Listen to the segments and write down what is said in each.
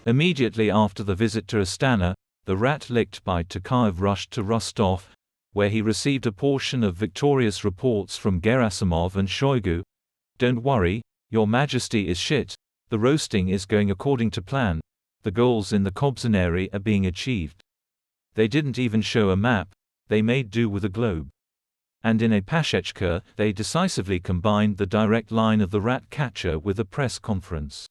Immediately after the visit to Astana, the rat-licked by Tokayev rushed to Rostov, where he received a portion of victorious reports from Gerasimov and Shoigu. "Don't worry, Your Majesty is shit, the roasting is going according to plan, the goals in the Kobzonary are being achieved." They didn't even show a map, they made do with a globe. And in a Pashechka, they decisively combined the direct line of the rat catcher with a press conference.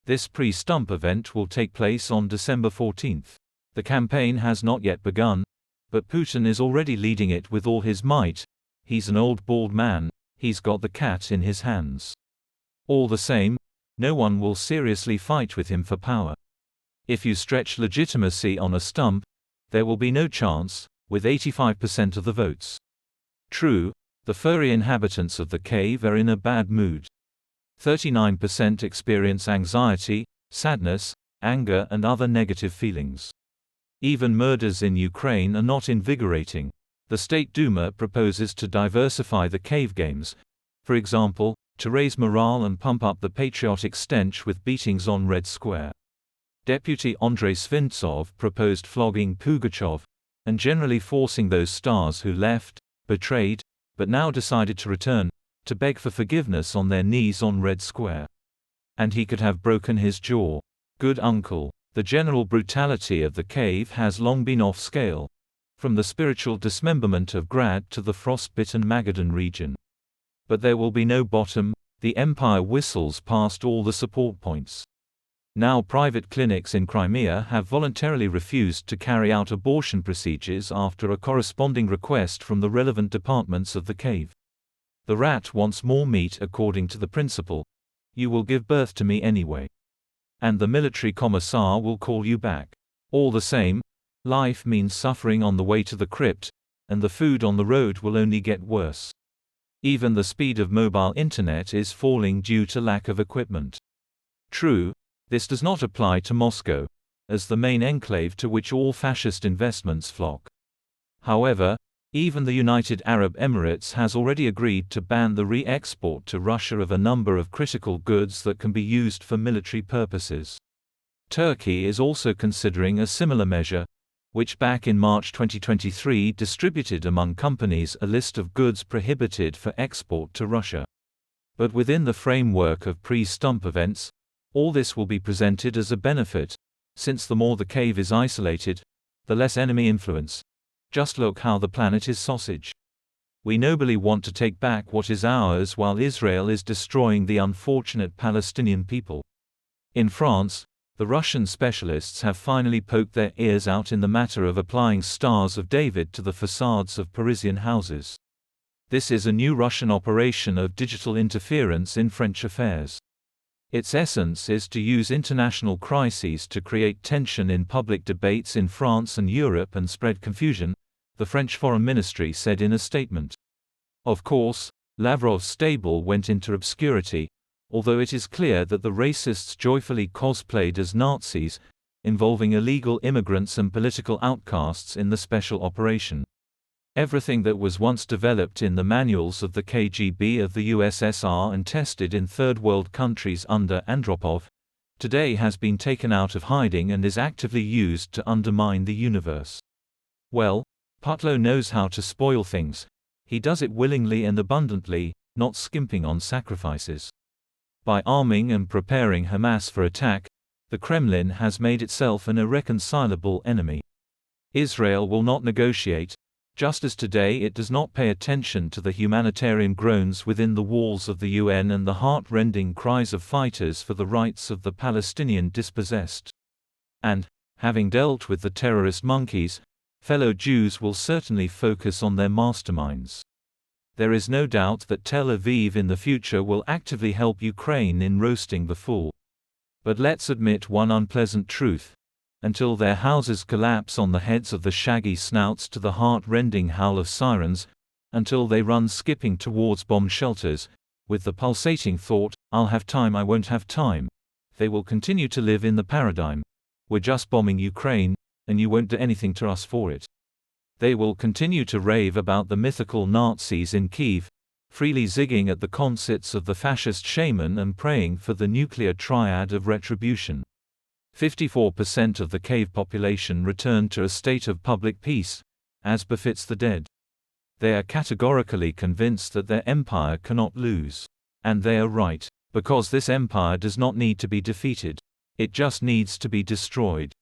This pre-stump event will take place on December 14th. The campaign has not yet begun, but Putin is already leading it with all his might. He's an old bald man, he's got the cat in his hands. All the same, no one will seriously fight with him for power. If you stretch legitimacy on a stump, there will be no chance, with 85% of the votes. True, the furry inhabitants of the cave are in a bad mood. 39% experience anxiety, sadness, anger and other negative feelings. Even murders in Ukraine are not invigorating. The State Duma proposes to diversify the cave games, for example, to raise morale and pump up the patriotic stench with beatings on Red Square. Deputy Andrei Svintsov proposed flogging Pugachev, and generally forcing those stars who left, betrayed, but now decided to return, to beg for forgiveness on their knees on Red Square. And he could have broken his jaw. Good uncle. The general brutality of the cave has long been off scale, from the spiritual dismemberment of Grad to the frostbitten Magadan region. But there will be no bottom, the empire whistles past all the support points. Now private clinics in Crimea have voluntarily refused to carry out abortion procedures after a corresponding request from the relevant departments of the cave. The rat wants more meat according to the principle, "You will give birth to me anyway. And the military commissar will call you back." All the same, life means suffering on the way to the crypt, and the food on the road will only get worse. Even the speed of mobile internet is falling due to lack of equipment. True, this does not apply to Moscow, as the main enclave to which all fascist investments flock. However, even the United Arab Emirates has already agreed to ban the re-export to Russia of a number of critical goods that can be used for military purposes. Turkey is also considering a similar measure, which back in March 2023 distributed among companies a list of goods prohibited for export to Russia. But within the framework of pre-stump events, all this will be presented as a benefit, since the more the cave is isolated, the less enemy influence. Just look how the planet is sausage. We nobly want to take back what is ours while Israel is destroying the unfortunate Palestinian people. In France, the Russian specialists have finally poked their ears out in the matter of applying Stars of David to the facades of Parisian houses. This is a new Russian operation of digital interference in French affairs. Its essence is to use international crises to create tension in public debates in France and Europe and spread confusion, the French Foreign Ministry said in a statement. Of course, Lavrov's stable went into obscurity, although it is clear that the racists joyfully cosplayed as Nazis, involving illegal immigrants and political outcasts in the special operation. Everything that was once developed in the manuals of the KGB of the USSR and tested in third world countries under Andropov, today has been taken out of hiding and is actively used to undermine the universe. Well, Putlow knows how to spoil things. He does it willingly and abundantly, not skimping on sacrifices. By arming and preparing Hamas for attack, the Kremlin has made itself an irreconcilable enemy. Israel will not negotiate, just as today it does not pay attention to the humanitarian groans within the walls of the UN and the heart-rending cries of fighters for the rights of the Palestinian dispossessed. And, having dealt with the terrorist monkeys, fellow Jews will certainly focus on their masterminds. There is no doubt that Tel Aviv in the future will actively help Ukraine in roasting the fool. But let's admit one unpleasant truth. Until their houses collapse on the heads of the shaggy-snouts to the heart-rending howl of sirens, until they run skipping towards bomb shelters, with the pulsating thought, "I'll have time, I won't have time," they will continue to live in the paradigm, "We're just bombing Ukraine, and you won't do anything to us for it." They will continue to rave about the mythical Nazis in Kiev, freely zigging at the concerts of the fascist shaman and praying for the nuclear triad of retribution. 54% of the cave population returned to a state of public peace, as befits the dead. They are categorically convinced that their empire cannot lose. And they are right. Because this empire does not need to be defeated. It just needs to be destroyed.